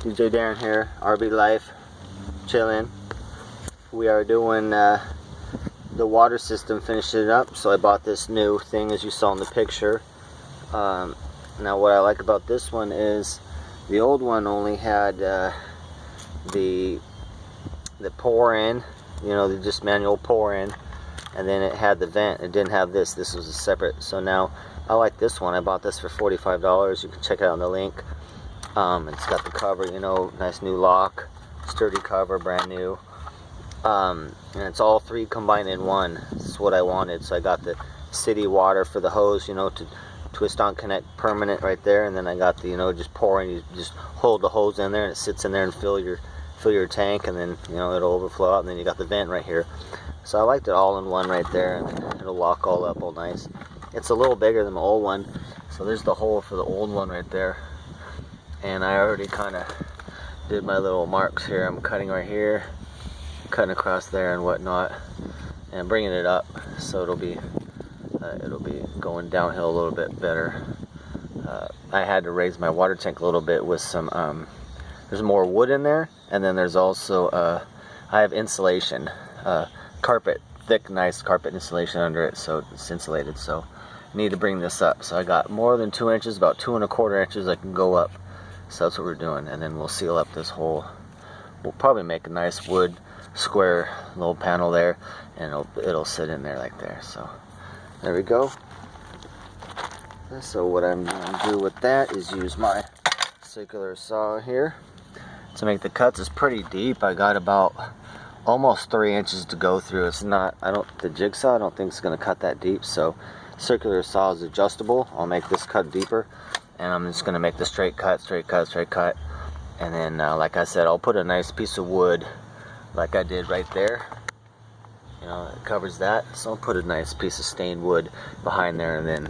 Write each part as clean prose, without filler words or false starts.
DJ Darren here, RB Life, chilling. We are doing the water system, finishing it up. So I bought this new thing, as you saw in the picture. Now what I like about this one is the old one only had the pour in, you know, the just manual pour in, and then it had the vent. It didn't have this. This was a separate. So now I like this one. I bought this for $45. You can check it out in the link. It's got the cover, you know, nice new lock, sturdy cover, brand new. And it's all three combined in one. This is what I wanted. So I got the city water for the hose, you know, to twist on connect permanent right there, and then I got the, you know, just pouring. You just hold the hose in there and it sits in there and fill your tank, and then, you know, it'll overflow out, and then you got the vent right here. So I liked it all in one right there, and it'll lock all up all nice. It's a little bigger than the old one, so there's the hole for the old one right there. And I already kind of did my little marks here. I'm cutting right here, cutting across there and whatnot, and bringing it up so it'll be going downhill a little bit better. I had to raise my water tank a little bit with some there's more wood in there, and then there's also I have insulation, carpet, thick nice carpet insulation under it, so it's insulated. So I need to bring this up. So I got more than 2 inches, about 2 1/4 inches I can go up. So that's what we're doing, and then we'll seal up this hole. We'll probably make a nice wood square little panel there, and it'll sit in there like there. So there we go. So what I'm going to do with that is use my circular saw here to make the cuts. It's pretty deep. I got about almost 3 inches to go through. It's not, the jigsaw I don't think it's going to cut that deep. So circular saw is adjustable. I'll make this cut deeper, and I'm just going to make the straight cut, and then like I said, I'll put a nice piece of wood like I did right there. You know, it covers that, so I'll put a nice piece of stained wood behind there, and then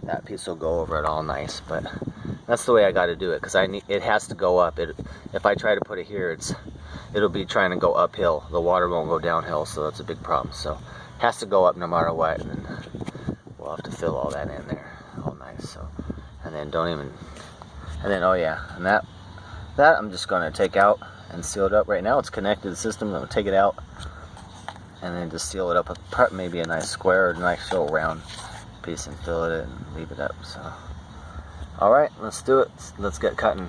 that piece will go over it all nice. But that's the way I got to do it, because it has to go up. If I try to put it here, it'll be trying to go uphill. The water won't go downhill, so that's a big problem. So it has to go up no matter what, and then we'll have to fill all that in there all nice. So, and then oh yeah, and that I'm just going to take out and seal it up. Right now it's connected to the system. I'm going to take it out and then just seal it up with maybe a nice square or a nice little round piece, and fill it in and leave it up. So alright, let's do it. Let's get cutting.